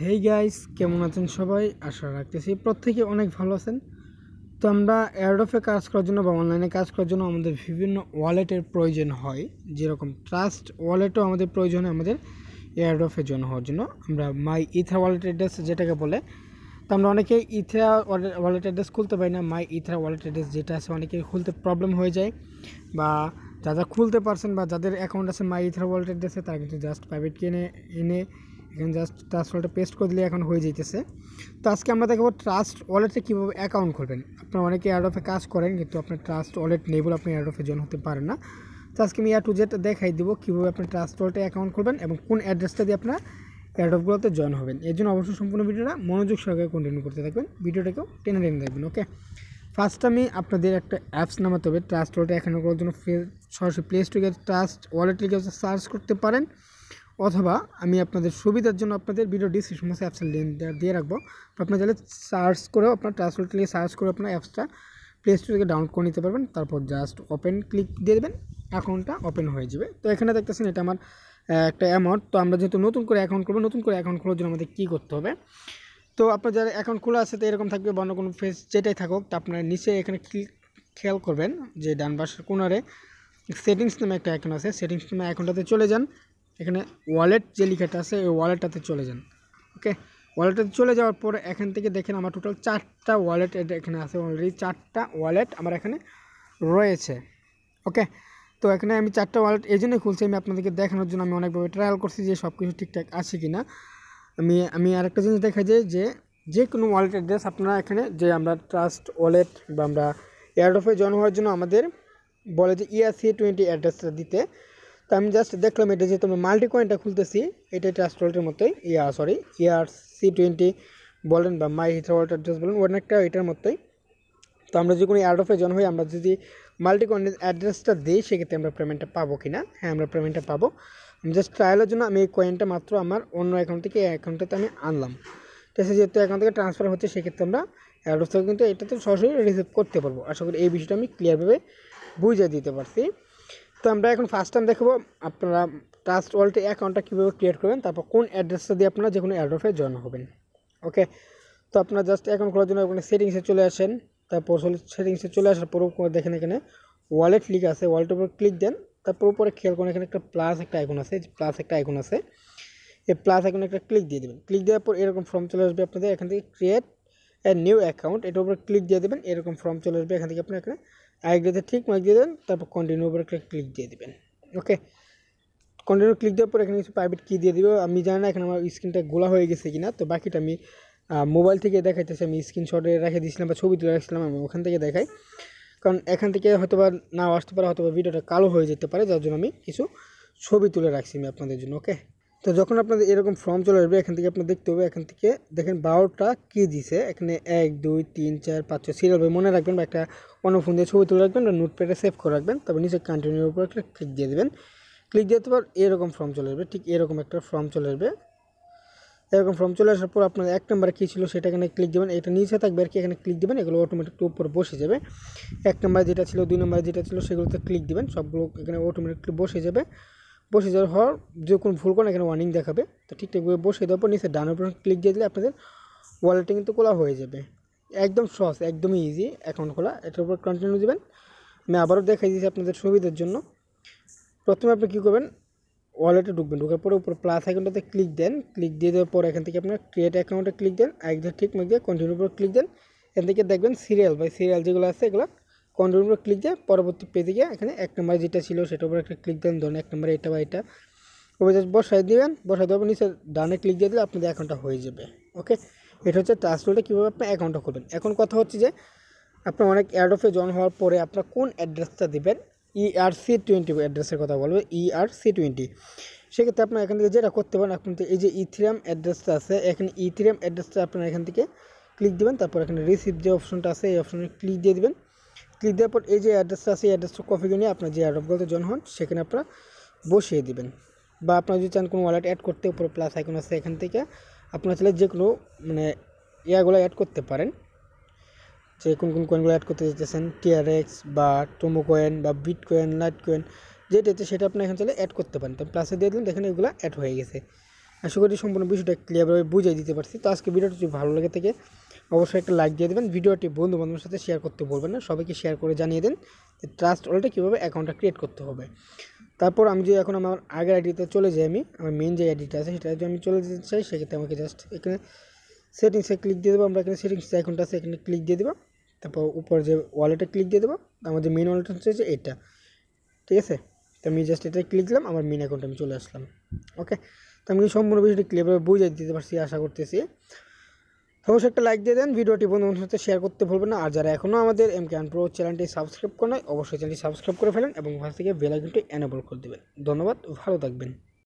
Hey guys, কেমন আছেন সবাই? আশা রাখতেছি প্রত্যেকে অনেক ভালো আছেন। তো আমরা এয়ারড্রপে কাজ করার জন্য বা অনলাইনে কাজ করার জন্য আমাদের বিভিন্ন ওয়ালেটের প্রয়োজন হয়। যেরকম ট্রাস্ট ওয়ালেটও আমাদের প্রয়োজন হয় আমাদের এয়ারড্রপে জয়েন হওয়ার জন্য। আমরা মাই ইথা ওয়ালেট অ্যাড্রেস যেটাকে বলে, তো আমরা অনেকে ইথা ওয়ালেট অ্যাড্রেস খুলতে পারি না। মাই ইথা ওয়ালেট অ্যাড্রেস যেটা আছে অনেকের খুলতে প্রবলেম হয়ে যায়, বা যারা খুলতে পারছেন বা যাদের অ্যাকাউন্ট আছে মাই ইথা ওয়ালেট অ্যাড্রেসে, তারা কিন্তু জাস্ট প্রাইভেট কিনে এনে এখানে জাস্ট ট্রাস্ট ওয়ালেটে পেস্ট করে দিলে এখন হয়ে যাইতেছে। তো আজকে আমরা দেখবো ট্রাস্ট ওয়ালেটে কীভাবে অ্যাকাউন্ট খুলবেন। আপনারা অনেকে এয়ারড্রপে কাজ করেন কিন্তু আপনার ট্রাস্ট ওয়ালেট নেই বলে আপনি এয়ারড্রপে জয়েন হতে পারেন না। তো আজকে আমি টু জেড দেখাই দেবো কীভাবে আপনি ট্রাস্ট ওয়ালেটে অ্যাকাউন্ট খুলবেন এবং কোন অ্যাড্রেসটা দিয়ে আপনার এয়ারড্রপগুলোতে জয়েন হবেন। এর জন্য অবশ্যই সম্পূর্ণ ভিডিওটা মনোযোগ সহকারে কন্টিনিউ করতে থাকবেন, ভিডিওটাকেও টেনে টেনে দেখবেন। ওকে, ফার্স্ট আমি আপনাদের একটা অ্যাপস নামাতে হবে ট্রাস্ট ওয়ালেটে অ্যাকাউন্ট করার জন্য। সরাসরি প্লে স্টোরে ট্রাস্ট ওয়ালেট লিখে সার্চ করতে পারেন, অথবা আমি আপনাদের সুবিধার জন্য আপনাদের ভিডিও ডিসক্রিপশন বক্সে অ্যাপসের লিঙ্ক দিয়ে রাখবো। তো আপনার চাইলে সার্চ করেও আপনার ট্রাস্ট ওয়ালেট লিখে সার্চ করে আপনার অ্যাপসটা প্লে স্টোর থেকে ডাউনলোড করে নিতে পারবেন। তারপর জাস্ট ওপেন ক্লিক দিয়ে দেবেন, অ্যাকাউন্টটা ওপেন হয়ে যাবে। তো এখানে দেখতেছেন এটা আমার একটা অ্যামাউন্ট। তো আমরা যেহেতু নতুন করে অ্যাকাউন্ট করবো, নতুন করে অ্যাকাউন্ট খোলার জন্য আমাদের কী করতে হবে? তো আপনার যারা অ্যাকাউন্ট খোলা আছে তো এরকম থাকবে বা অন্য কোনো ফেস যেটাই থাকুক, তো আপনার নিচে এখানে খেয়াল করবেন যে ডান পাশের কোণারে সেটিংস নামে একটা অ্যাকাউন্ট আছে। সেটিংস নামে অ্যাকাউন্টটাতে চলে যান, এখানে ওয়ালেট যে লেখাটা আছে ওই ওয়ালেটটাতে চলে যান। ওকে, ওয়ালেটটাতে চলে যাওয়ার পর এখান থেকে দেখেন আমার টোটাল 4টা ওয়ালেট এখানে আছে। অলরেডি 4টা ওয়ালেট আমার এখানে রয়েছে। ওকে, তো এখানে আমি 4টা ওয়ালেট এই জন্যই খুলছি, আমি আপনাদেরকে দেখানোর জন্য। আমি অনেকভাবে ট্রায়াল করছি যে সব কিছু ঠিকঠাক আছে কি না। আমি আরেকটা জিনিস দেখা যায় যে কোনো ওয়ালেট অ্যাড্রেস আপনারা এখানে যে আমরা ট্রাস্ট ওয়ালেট বা আমরা এয়ারড্রপে জয়েন হওয়ার জন্য আমাদের বলে যে ERC20 অ্যাড্রেসটা দিতে। তো আমি জাস্ট দেখলাম এটা যেহেতু আমি মাল্টি কয়েনটা খুলতেছি, এটা ট্রাস্ট ওয়ালেটের মতোই ERC20 বলেন বা মাই ইথা ওয়ালেট অ্যাড্রেস বলেন, অনেকটা এটার মতোই। তো আমরা যে কোনো এয়ারড্রপে জয়েন হই, আমরা যদি মাল্টি কয়েনের অ্যাড্রেসটা দিই সেক্ষেত্রে আমরা পেমেন্টটা পাবো কি না? হ্যাঁ, আমরা পেমেন্টটা পাবো। আমি জাস্ট ট্রায়ালের জন্য আমি এই কয়েনটা মাত্র আমার অন্য অ্যাকাউন্ট থেকে এই অ্যাকাউন্টটাতে আমি আনলাম। ঠিক আছে, যেহেতু অ্যাকাউন্ট থেকে ট্রান্সফার হচ্ছে সেক্ষেত্রে আমরা অ্যাড্রেস থেকে কিন্তু এটাতে সরাসরি রিসিভ করতে পারবো। আশা করি এই বিষয়টা আমি ক্লিয়ারভাবে বুঝিয়ে দিতে পারছি। তো আমরা এখন ফার্স্ট টাইম দেখবো আপনারা ট্রাস্ট ওয়ালেটে অ্যাকাউন্টটা কীভাবে ক্রিয়েট করবেন, তারপর কোন অ্যাড্রেসটা দিয়ে আপনারা যে কোনো এয়ারড্রপে জয়েন হবেন। ওকে, তো আপনারা জাস্ট অ্যাকাউন্ট খোলার জন্য ওখানে সেটিংসে চলে আসেন। তারপর সেটিংসে চলে আসার পর দেখেন এখানে ওয়ালেট লিখ আছে, ওয়ালেটের উপর ক্লিক দেন। তারপর উপরে খেয়াল করেন এখানে একটা প্লাস একটা আইকন আছে, এই প্লাস আইকনে একটা ক্লিক দিয়ে দেবেন। ক্লিক দেওয়ার পর এরকম ফর্ম চলে আসবে আপনাদের। এখান থেকে ক্রিয়েট এ নিউ অ্যাকাউন্ট, এটার উপরে ক্লিক দিয়ে দেবেন, এরকম ফর্ম চলে আসবে। এখান থেকে আপনি এখানে আইডিতে ঠিক মার্ক দিয়ে দেবেন, তারপর কন্টিনিউ উপরে ক্লিক দিয়ে দেবেন। ওকে, কন্টিনিউ ক্লিক দেওয়ার পর এখানে কিছু প্রাইভেট কি দিয়ে দেবে, আমি জানি না এখানে আমার স্ক্রিনটা গোলা হয়ে গেছে কিনা। তো বাকিটা আমি মোবাইল থেকে দেখাইতেছি, আমি স্ক্রিনশটে রেখে দিয়েছিলাম বা ছবি তুলে রাখছিলাম, আমি ওখান থেকে দেখাই। কারণ এখান থেকে হয়তো বা নাও আসতে পারে, হয়তো বা ভিডিওটা কালো হয়ে যেতে পারে, যার জন্য আমি কিছু ছবি তুলে রাখছি আমি আপনাদের জন্য। ওকে, তো যখন আপনাদের এরকম ফর্ম চলে আসবে, এখান থেকে আপনার দেখতে হবে, এখান থেকে দেখেন 12টা কি দিছে এখানে 1 2 3 4 5 6 সিরিয়াল ভাবে মনে রাখবেন, বা একটা অন্য ফোন দিয়ে ছবি তুলে রাখবেন বা নোটপ্যাডে সেভ করে রাখবেন। তারপর নিচে কন্টিনিউর উপর একটা ক্লিক দিয়ে দেবেন। ক্লিক দিয়ে দেওয়ার এরকম ফর্ম চলে আসবে, ঠিক এরকম একটা ফর্ম চলে আসবে। এরকম ফর্ম চলে আসার পর আপনার 1 নম্বরে কী ছিল সেটা এখানে ক্লিক দেবেন, এটা নিচে থাকবে আর কি, এখানে ক্লিক দেবেন, এগুলো অটোমেটিক উপরে বসে যাবে। 1 নম্বরে যেটা ছিল, 2 নম্বরে যেটা ছিল সেগুলোতে ক্লিক দেবেন, সবগুলো এখানে অটোমেটিকলি বসে যাবে। বসে যাওয়ার পর যে কোনো ভুল করেন এখানে ওয়ার্নিং দেখাবে। তো ঠিকঠাকভাবে বসে দেওয়ার পর নিচে ডানের উপর ক্লিক দিয়ে দিলে আপনাদের ওয়ালেটে কিন্তু খোলা হয়ে যাবে। একদম সহজ, একদমই ইজি অ্যাকাউন্ট খোলা। এটার উপর কন্টিনিউ দেবেন। আমি আবারও দেখাই দিয়েছি আপনাদের সুবিধার জন্য। প্রথমে আপনি কী করবেন, ওয়ালেটে ঢুকবেন, ঢুকার পরে উপর প্লাস আইকনটাতে ক্লিক দেন। ক্লিক দিয়ে দেওয়ার পর এখান থেকে আপনার ক্রিয়েট অ্যাকাউন্টে ক্লিক দেন, একদম ঠিক মার্ক দিয়ে কন্টিনিউর উপর ক্লিক দেন। এখান থেকে দেখবেন সিরিয়াল বাই সিরিয়াল যেগুলো আছে এগুলো কন্টিনিউর উপর ক্লিক দিয়ে পরবর্তী পেজে গিয়ে এখানে 1 নম্বরে যেটা ছিল সেটার উপর একটা ক্লিক দেন, ধরুন 1 নম্বরে এটা বা এটা ওই জাস্ট বসাই দেবেন। বসাই দেওয়ার পর নিচে ডানে ক্লিক দিয়ে দিলে আপনাদের অ্যাকাউন্টটা হয়ে যাবে। ওকে, এটা হচ্ছে ট্রাস্ট ওয়ালেটে কীভাবে আপনি অ্যাকাউন্টটা করবেন। এখন কথা হচ্ছে যে আপনার অনেক এয়ারড্রপে জয়েন হওয়ার পরে আপনার কোন অ্যাড্রেসটা দেবেন, ERC20 অ্যাড্রেসের কথা বলবো, ERC20। সেক্ষেত্রে আপনার এখান থেকে যেটা করতে পারেন, আপনি এই যে ইথিরিয়াম অ্যাড্রেসটা আছে, এখানে ইথিরিয়াম অ্যাড্রেসটা আপনার এখান থেকে ক্লিক দেবেন। তারপর এখানে রিসিভ যে অপশনটা আছে এই অপশনে ক্লিক দিয়ে দেবেন। ক্লিক দেওয়ার পর এই যে অ্যাড্রেসটা আছে এই অ্যাড্রেসটা কপি করে নিয়ে আপনার যে এয়ারড্রপগুলোতে জয়েন হন সেখানে আপনারা বসিয়ে দেবেন। বা আপনারা যদি চান কোনো ওয়ালেট অ্যাড করতে, উপরে প্লাস আইকন আছে, এখান থেকে আপনারা চাইলে যে কোনো ইয়াগুলো অ্যাড করতে পারেন, যে কোন কয়েনগুলো অ্যাড করতে চাইতেছেন, TRX বা টোমো কয়েন বা বিট কয়েন, লাইট কয়েন, যেটা সেটা আপনি এখানে চাইলে অ্যাড করতে পারেন। তো প্লাসে দিয়ে দিলেন, দেখেন এগুলো অ্যাড হয়ে গেছে। আশা করি সম্পূর্ণ বিষয়টা ক্লিয়ারভাবে বুঝিয়ে দিতে পারছি। তো আজকে ভিডিওটি যদি ভালো লাগে থাকে অবশ্যই একটা লাইক দিয়ে দেবেন। ভিডিওটি বন্ধু বান্ধবের সাথে শেয়ার করতে বলবেন না, সবাইকে শেয়ার করে জানিয়ে দেন যে ট্রাস্ট ওয়ালেটে কীভাবে অ্যাকাউন্টটা ক্রিয়েট করতে হবে। তারপর আমি যদি এখন আমার আগের আইডিতে চলে যাই, আমার মেন যে আইডিটা আছে সেটা যদি আমি চলে যেতে চাই, সেক্ষেত্রে আমাকে জাস্ট এখানে সেটিংসে ক্লিক দিয়ে দেবো। আমরা এখানে সেটিংস যে আইকনটা আছে এখানে ক্লিক দিয়ে দেবো। তারপর উপর যে ওয়ালেটে ক্লিক দিয়ে দেবো। আমাদের মেন ওয়ালেট হচ্ছে যে এটা, ঠিক আছে। তো আমি জাস্ট এটা ক্লিক দিলাম, আমার মেন অ্যাকাউন্টে আমি চলে আসলাম। ওকে, তো আমি সম্পূর্ণ বিষয়টি ক্লিয়ারভাবে বুঝিয়ে দিতে পারছি আশা করতেছি। অবশ্যই একটা লাইক দিয়ে দেন, ভিডিওটি বন্ধুদের সাথে শেয়ার করতে ভুলবেন না। আর যারা এখনও আমাদের MK Pro চ্যানেলটি সাবস্ক্রাইব করে নাই অবশ্যই চ্যানেলটি সাবস্ক্রাইব করে ফেলেন এবং ওখান থেকে বেল আইকনটি এনেবল করে দেবেন। ধন্যবাদ, ভালো থাকবেন।